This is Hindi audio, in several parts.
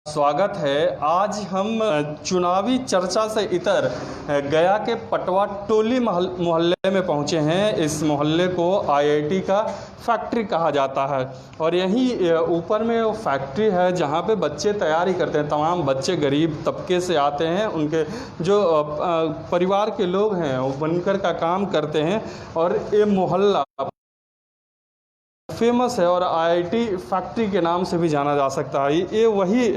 स्वागत है। आज हम चुनावी चर्चा से इतर गया के पटवा टोली मोहल्ले में पहुंचे हैं। इस मोहल्ले को आईआईटी का फैक्ट्री कहा जाता है और यहीं ऊपर में वो फैक्ट्री है जहां पे बच्चे तैयारी करते हैं। तमाम बच्चे गरीब तबके से आते हैं, उनके जो परिवार के लोग हैं वो बनकर का काम करते हैं और ये मोहल्ला फेमस है और आईआईटी फैक्ट्री के नाम से भी जाना जा सकता है। ये वही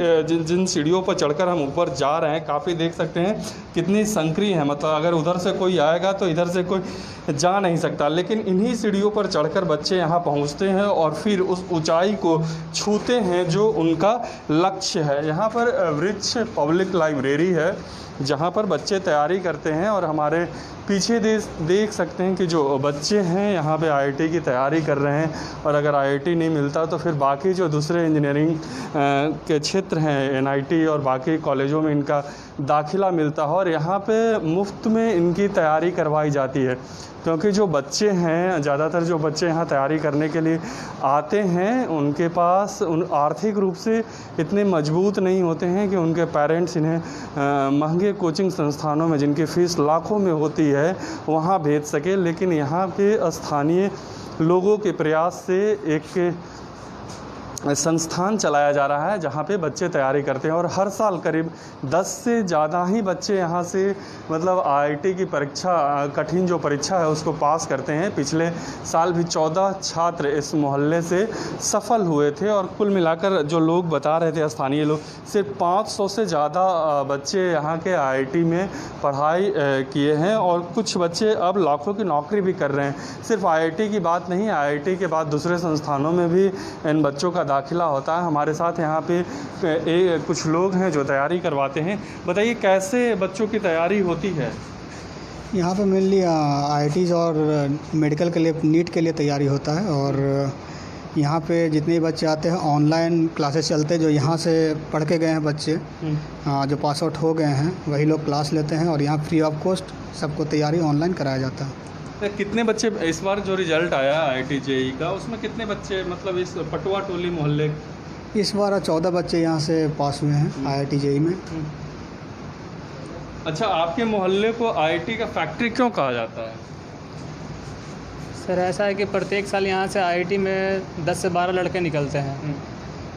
जिन सीढ़ियों पर चढ़कर हम ऊपर जा रहे हैं, काफ़ी देख सकते हैं कितनी संकरी है। मतलब अगर उधर से कोई आएगा तो इधर से कोई जा नहीं सकता, लेकिन इन्हीं सीढ़ियों पर चढ़कर बच्चे यहाँ पहुँचते हैं और फिर उस ऊंचाई को छूते हैं जो उनका लक्ष्य है। यहाँ पर वृक्ष पब्लिक लाइब्रेरी है जहाँ पर बच्चे तैयारी करते हैं और हमारे पीछे देख सकते हैं कि जो बच्चे हैं यहाँ पे आईआईटी की तैयारी कर रहे हैं और अगर आईआईटी नहीं मिलता तो फिर बाकी जो दूसरे इंजीनियरिंग के क्षेत्र हैं एनआईटी और बाकी कॉलेजों में इनका दाखिला मिलता है और यहाँ पे मुफ्त में इनकी तैयारी करवाई जाती है। क्योंकि जो बच्चे हैं, ज़्यादातर जो बच्चे यहाँ तैयारी करने के लिए आते हैं उनके पास आर्थिक रूप से इतने मजबूत नहीं होते हैं कि उनके पेरेंट्स इन्हें महंगे कोचिंग संस्थानों में जिनकी फ़ीस लाखों में होती है वहाँ भेज सके। लेकिन यहाँ पे स्थानीय लोगों के प्रयास से एक संस्थान चलाया जा रहा है जहाँ पे बच्चे तैयारी करते हैं और हर साल करीब 10 से ज़्यादा ही बच्चे यहाँ से मतलब आईआईटी की परीक्षा, कठिन जो परीक्षा है उसको पास करते हैं। पिछले साल भी 14 छात्र इस मोहल्ले से सफल हुए थे और कुल मिलाकर जो लोग बता रहे थे स्थानीय लोग, सिर्फ 500 से ज़्यादा बच्चे यहाँ के आईआईटी में पढ़ाई किए हैं और कुछ बच्चे अब लाखों की नौकरी भी कर रहे हैं। सिर्फ आईआईटी की बात नहीं, आईआईटी के बाद दूसरे संस्थानों में भी इन बच्चों का दाखिला होता है। हमारे साथ यहाँ पे कुछ लोग हैं जो तैयारी करवाते हैं। बताइए कैसे बच्चों की तैयारी होती है? यहाँ पे मेनली आईआईटीज़ और मेडिकल के लिए, नीट के लिए तैयारी होता है और यहाँ पे जितने बच्चे आते हैं ऑनलाइन क्लासेस चलते हैं। जो यहाँ से पढ़ के गए हैं बच्चे, जो पास आउट हो गए हैं वही लोग क्लास लेते हैं और यहाँ फ्री ऑफ कॉस्ट सबको तैयारी ऑनलाइन कराया जाता है। कितने बच्चे इस बार जो रिजल्ट आया आईआईटी जेईई का, उसमें कितने बच्चे मतलब इस पटवा टोली मोहल्ले? इस बार 14 बच्चे यहाँ से पास हुए हैं आईआईटी जेईई में। अच्छा, आपके मोहल्ले को आईआईटी का फैक्ट्री क्यों कहा जाता है? सर ऐसा है कि प्रत्येक साल यहाँ से आईआईटी में 10 से 12 लड़के निकलते हैं।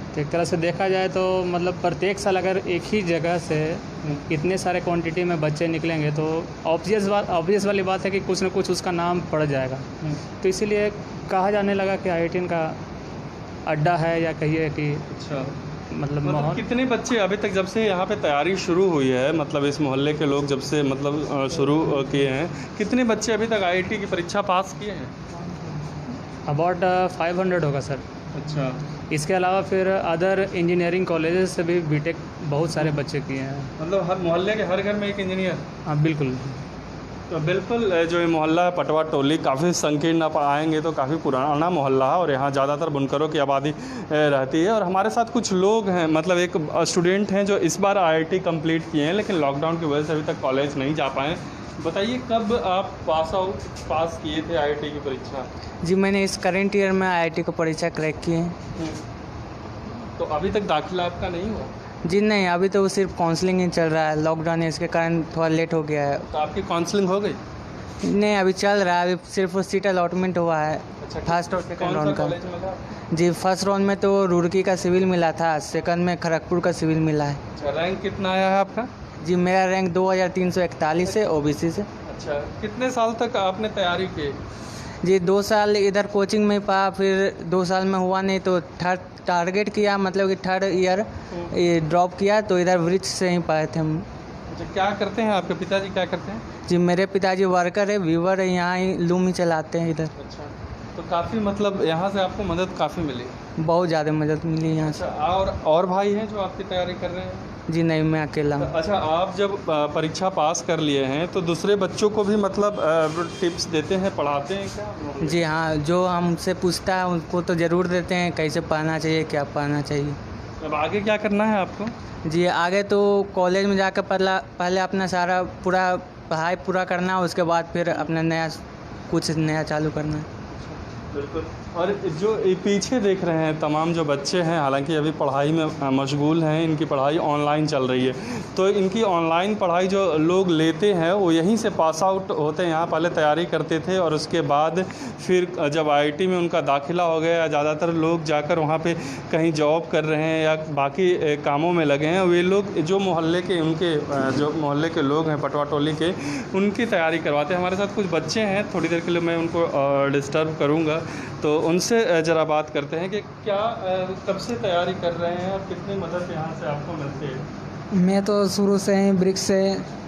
तो एक तरह से देखा जाए तो मतलब प्रत्येक साल अगर एक ही जगह से इतने सारे क्वांटिटी में बच्चे निकलेंगे तो ऑब्वियस वाली बात है कि कुछ न कुछ उसका नाम पड़ जाएगा। तो इसीलिए कहा जाने लगा कि आईआईटी का अड्डा है या कहिए कि अच्छा मतलब कितने बच्चे अभी तक, जब से यहाँ पे तैयारी शुरू हुई है, मतलब इस मोहल्ले के लोग जब से मतलब शुरू किए हैं, कितने बच्चे अभी तक आईआईटी की परीक्षा पास किए हैं? अबाउट 500 होगा सर। अच्छा, इसके अलावा फिर अदर इंजीनियरिंग कॉलेजेस से भी बीटेक बहुत सारे बच्चे किए हैं। मतलब हर मोहल्ले के हर घर में एक इंजीनियर? हाँ बिल्कुल। तो बिल्कुल जो ये मोहल्ला है पटवा टोली, काफ़ी संकीर्ण आप आएंगे तो काफ़ी पुराना मोहल्ला है और यहाँ ज़्यादातर बुनकरों की आबादी रहती है। और हमारे साथ कुछ लोग हैं, मतलब एक स्टूडेंट हैं जो इस बार आईआईटी कंप्लीट किए हैं लेकिन लॉकडाउन की वजह से अभी तक कॉलेज नहीं जा पाए। बताइए कब आप पास किए थे आईआईटी की परीक्षा? जी मैंने इस करंट ईयर में आईआईटी की परीक्षा क्रैक की है। तो अभी तक दाखिला आपका नहीं हुआ? जी नहीं, अभी तो सिर्फ काउंसलिंग ही चल रहा है। लॉकडाउन है इसके कारण थोड़ा लेट हो गया है। तो आपकी काउंसलिंग हो गई? नहीं, अभी चल रहा है। अभी सिर्फ सीट अलॉटमेंट हुआ है। अच्छा, फर्स्ट और सेकंड राउंड का। कॉलेज में था? जी फर्स्ट राउंड में तो रुड़की का सिविल मिला था, सेकंड में खड़गपुर का सिविल मिला है। अच्छा, रैंक कितना आया है आपका? जी मेरा रैंक 2341 है ओबीसी से। अच्छा, कितने साल तक आपने तैयारी की? जी 2 साल इधर कोचिंग में पढ़ा, फिर 2 साल में हुआ नहीं तो थर्ड टारगेट किया, मतलब कि थर्ड ईयर ड्रॉप किया तो इधर वृक्ष से ही पाए थे हम। अच्छा, क्या करते हैं आपके पिताजी, क्या करते हैं? जी मेरे पिताजी वर्कर है, वीवर है, यहाँ ही लूम ही चलाते हैं इधर। अच्छा, तो काफ़ी मतलब यहाँ से आपको मदद काफ़ी मिली? बहुत ज़्यादा मदद मिली यहाँ से। अच्छा, और भाई हैं जो आपकी तैयारी कर रहे हैं? जी नहीं, मैं अकेला हूँ। अच्छा, आप जब परीक्षा पास कर लिए हैं तो दूसरे बच्चों को भी मतलब टिप्स देते हैं, पढ़ाते हैं क्या? जी हाँ, जो हमसे पूछता है उनको तो ज़रूर देते हैं कैसे पढ़ना चाहिए, क्या पढ़ना चाहिए। अब आगे क्या करना है आपको? जी आगे तो कॉलेज में जाकर पहले अपना सारा पढ़ाई पूरा करना है, उसके बाद फिर अपना कुछ नया चालू करना है। बिल्कुल। और जो ये पीछे देख रहे हैं तमाम जो बच्चे हैं, हालांकि अभी पढ़ाई में मशगूल हैं, इनकी पढ़ाई ऑनलाइन चल रही है, तो इनकी ऑनलाइन पढ़ाई जो लोग लेते हैं वो यहीं से पास आउट होते हैं, यहाँ पहले तैयारी करते थे और उसके बाद फिर जब आईआईटी में उनका दाखिला हो गया, ज़्यादातर लोग जाकर वहाँ पे कहीं जॉब कर रहे हैं या बाकी कामों में लगे हैं, वे लोग जो मोहल्ले के उनके जो मोहल्ले के लोग हैं पटवा टोली के, उनकी तैयारी करवाते हैं। हमारे साथ कुछ बच्चे हैं, थोड़ी देर के लिए मैं उनको डिस्टर्ब करूँगा, तो उनसे ज़रा बात करते हैं कि क्या कब से तैयारी कर रहे हैं और कितनी मदद यहाँ से आपको मिलती है? मैं तो शुरू से ही ब्रिक्स से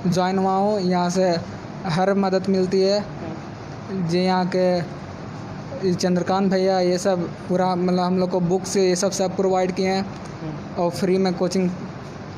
ज्वाइन हुआ हूँ। यहाँ से हर मदद मिलती है जी। यहाँ के चंद्रकांत भैया ये सब पूरा मतलब हम लोग को बुक से ये सब प्रोवाइड किए हैं और फ्री में कोचिंग।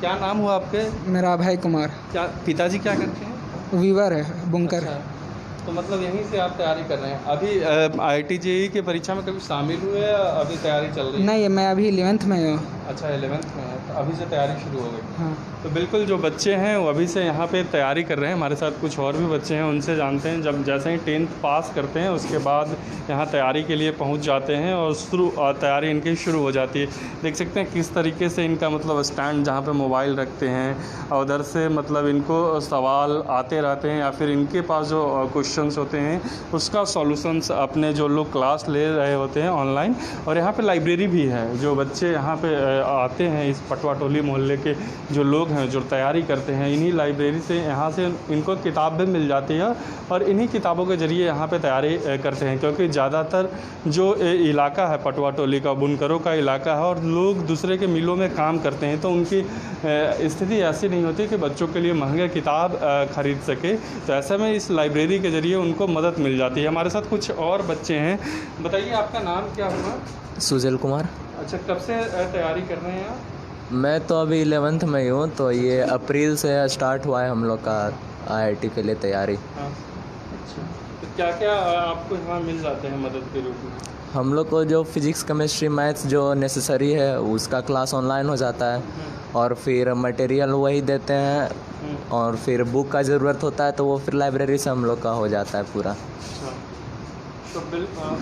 क्या नाम हुआ आपके? मेरा अभय कुमार। क्या पिताजी क्या करते हैं? वीवर है, बुनकर। अच्छा, तो मतलब यहीं से आप तैयारी कर रहे हैं। अभी आईआईटी जेईई की परीक्षा में कभी शामिल हुए या अभी तैयारी चल रही है? नहीं, मैं अभी 11th में हूँ। अच्छा, 11th में है, तो अभी से तैयारी शुरू हो गई। हाँ। तो बिल्कुल जो बच्चे हैं वो अभी से यहाँ पे तैयारी कर रहे हैं। हमारे साथ कुछ और भी बच्चे हैं, उनसे जानते हैं। जब जैसे ही 10th पास करते हैं उसके बाद यहाँ तैयारी के लिए पहुँच जाते हैं और तैयारी इनकी शुरू हो जाती है। देख सकते हैं किस तरीके से इनका मतलब स्टैंड जहाँ पे मोबाइल रखते हैं और उधर से मतलब इनको सवाल आते रहते हैं या फिर इनके पास जो क्वेश्चंस होते हैं उसका सॉल्यूशंस अपने जो लोग क्लास ले रहे होते हैं ऑनलाइन। और यहाँ पे लाइब्रेरी भी है। जो बच्चे यहाँ पे आते हैं, इस पटवा टोली मोहल्ले के जो लोग हैं जो तैयारी करते हैं, इन्हीं लाइब्रेरी से यहाँ से इनको किताब भी मिल जाती है और इन्हीं किताबों के ज़रिए यहाँ पे तैयारी करते हैं। क्योंकि ज़्यादातर जो इलाका है पटवा टोली का बुनकरों का इलाका है और लोग दूसरे के मिलों में काम करते हैं, तो उनकी स्थिति ऐसी नहीं होती कि बच्चों के लिए महंगे किताब खरीद सके। तो ऐसे में इस लाइब्रेरी के ज़रिए उनको मदद मिल जाती है। हमारे साथ कुछ और बच्चे हैं। बताइए आपका नाम क्या हुआ? सुजल कुमार। अच्छा, कब से तैयारी कर रहे हैं आप? मैं तो अभी 11th में ही हूँ, तो ये अप्रैल से स्टार्ट हुआ है हम लोग का आईआईटी के लिए तैयारी। हाँ। अच्छा, तो क्या क्या आपको यहाँ मिल जाते हैं मदद के रूप में? हम लोग को जो फिजिक्स केमिस्ट्री मैथ्स जो नेसेसरी है उसका क्लास ऑनलाइन हो जाता है और फिर मटेरियल वही देते हैं और फिर बुक का ज़रूरत होता है तो वो फिर लाइब्रेरी से हम लोग का हो जाता है पूरा। अच्छा, तो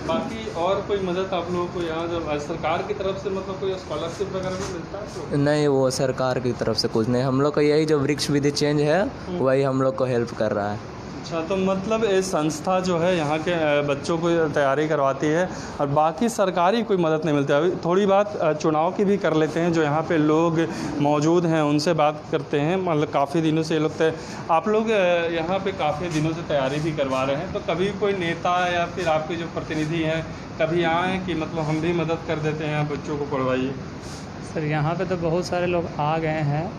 बाकी और कोई मदद आप लोगों को यहाँ जब सरकार की तरफ से मतलब कोई स्कॉलरशिप वगैरह भी मिलता है तो? नहीं, वो सरकार की तरफ से कुछ नहीं। हम लोग का यही जो वृक्ष विधि चेंज है वही हम लोग को हेल्प कर रहा है। अच्छा, तो मतलब ये संस्था जो है यहाँ के बच्चों को तैयारी करवाती है और बाकी सरकारी कोई मदद नहीं मिलती। अभी थोड़ी बात चुनाव की भी कर लेते हैं। जो यहाँ पे लोग मौजूद हैं उनसे बात करते हैं। मतलब काफ़ी दिनों से ये लोग आप लोग यहाँ पे काफ़ी दिनों से तैयारी भी करवा रहे हैं, तो कभी कोई नेता या फिर आपके जो प्रतिनिधि हैं कभी आए कि मतलब हम भी मदद कर देते हैं, बच्चों को पढ़वाइए? सर यहाँ पे तो बहुत सारे लोग आ गए हैं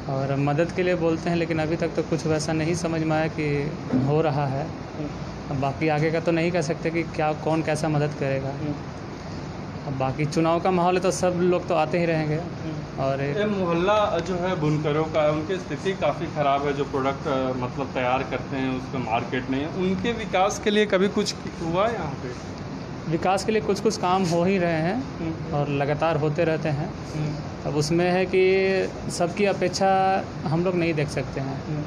और मदद के लिए बोलते हैं, लेकिन अभी तक तो कुछ वैसा नहीं समझ में आया कि हो रहा है। अब बाकी आगे का तो नहीं कह सकते कि क्या कौन कैसा मदद करेगा। अब बाकी चुनाव का माहौल है तो सब लोग तो आते ही रहेंगे। और ये मोहल्ला जो है बुनकरों का है, उनकी स्थिति काफ़ी ख़राब है। जो प्रोडक्ट मतलब तैयार करते हैं उसका मार्केट नहीं है। उनके विकास के लिए कभी कुछ हुआ है यहाँ पे? विकास के लिए कुछ कुछ काम हो ही रहे हैं और लगातार होते रहते हैं। अब उसमें है कि सबकी अपेक्षा हम लोग नहीं देख सकते हैं,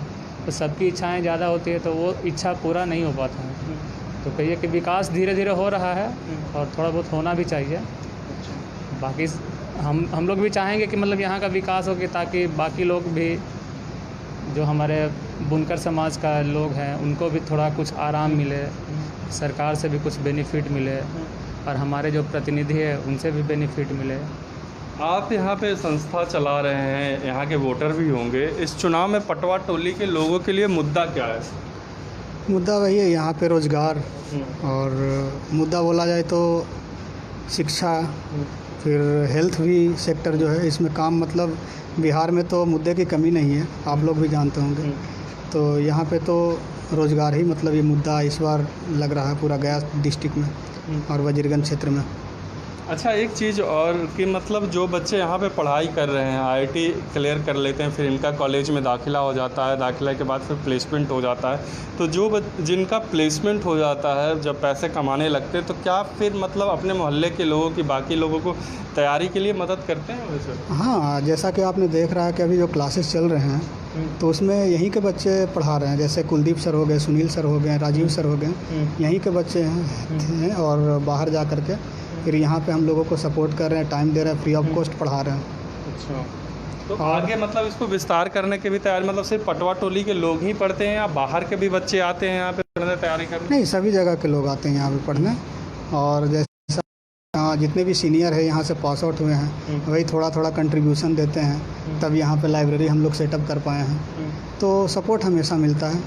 तो सबकी इच्छाएं ज़्यादा होती है तो वो इच्छा पूरा नहीं हो पाता है। तो कहिए कि विकास धीरे धीरे हो रहा है और थोड़ा बहुत होना भी चाहिए। बाकी हम लोग भी चाहेंगे कि मतलब यहाँ का विकास हो, कि ताकि बाकी लोग भी जो हमारे बुनकर समाज का लोग हैं उनको भी थोड़ा कुछ आराम मिले, सरकार से भी कुछ बेनिफिट मिले और हमारे जो प्रतिनिधि हैं उनसे भी बेनिफिट मिले। आप यहाँ पे संस्था चला रहे हैं, यहाँ के वोटर भी होंगे। इस चुनाव में पटवा टोली के लोगों के लिए मुद्दा क्या है? मुद्दा वही है यहाँ पे रोज़गार, और मुद्दा बोला जाए तो शिक्षा, फिर हेल्थ भी सेक्टर जो है इसमें काम, मतलब बिहार में तो मुद्दे की कमी नहीं है, आप लोग भी जानते होंगे। तो यहाँ पे तो रोज़गार ही मतलब ये मुद्दा इस बार लग रहा है पूरा गया डिस्ट्रिक्ट में और वजीरगंज क्षेत्र में। अच्छा, एक चीज़ और कि मतलब जो बच्चे यहाँ पे पढ़ाई कर रहे हैं, आईआईटी क्लियर कर लेते हैं, फिर इनका कॉलेज में दाखिला हो जाता है, दाखिला के बाद फिर प्लेसमेंट हो जाता है, तो जो जिनका प्लेसमेंट हो जाता है, जब पैसे कमाने लगते हैं, तो क्या फिर मतलब अपने मोहल्ले के लोगों की बाकी लोगों को तैयारी के लिए मदद करते हैं वैसे? हाँ, जैसा कि आपने देख रहा है कि अभी जो क्लासेस चल रहे हैं तो उसमें यहीं के बच्चे पढ़ा रहे हैं, जैसे कुलदीप सर हो गए, सुनील सर हो गए, राजीव सर हो गए, यहीं के बच्चे हैं और बाहर जा कर के फिर यहाँ पे हम लोगों को सपोर्ट कर रहे हैं, टाइम दे रहे हैं, फ्री ऑफ कॉस्ट पढ़ा रहे हैं। अच्छा, तो आगे मतलब इसको विस्तार करने के भी तैयारी, मतलब सिर्फ पटवा टोली के लोग ही पढ़ते हैं या बाहर के भी बच्चे आते हैं यहाँ पे पढ़ने तैयारी करने? नहीं, सभी जगह के लोग आते हैं यहाँ पे पढ़ने, और जैसा जितने भी सीनियर है यहाँ से पास आउट हुए हैं वही थोड़ा थोड़ा कंट्रीब्यूशन देते हैं, तब यहाँ पे लाइब्रेरी हम लोग सेटअप कर पाए हैं, तो सपोर्ट हमेशा मिलता है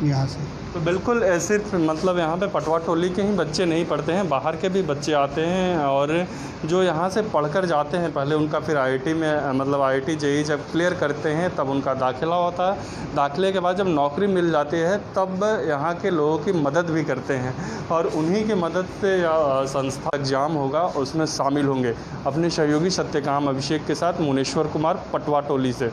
यहाँ से। तो बिल्कुल सिर्फ मतलब यहाँ पे पटवा टोली के ही बच्चे नहीं पढ़ते हैं, बाहर के भी बच्चे आते हैं, और जो यहाँ से पढ़कर जाते हैं पहले उनका फिर आईआईटी में मतलब आईआईटी जेईई जब क्लियर करते हैं तब उनका दाखिला होता है, दाखिले के बाद जब नौकरी मिल जाती है तब यहाँ के लोगों की मदद भी करते हैं, और उन्हीं की मदद से या संस्था एग्जाम होगा उसमें शामिल होंगे। अपने सहयोगी सत्यकाम अभिषेक के साथ मुनेश्वर कुमार, पटवा टोली से।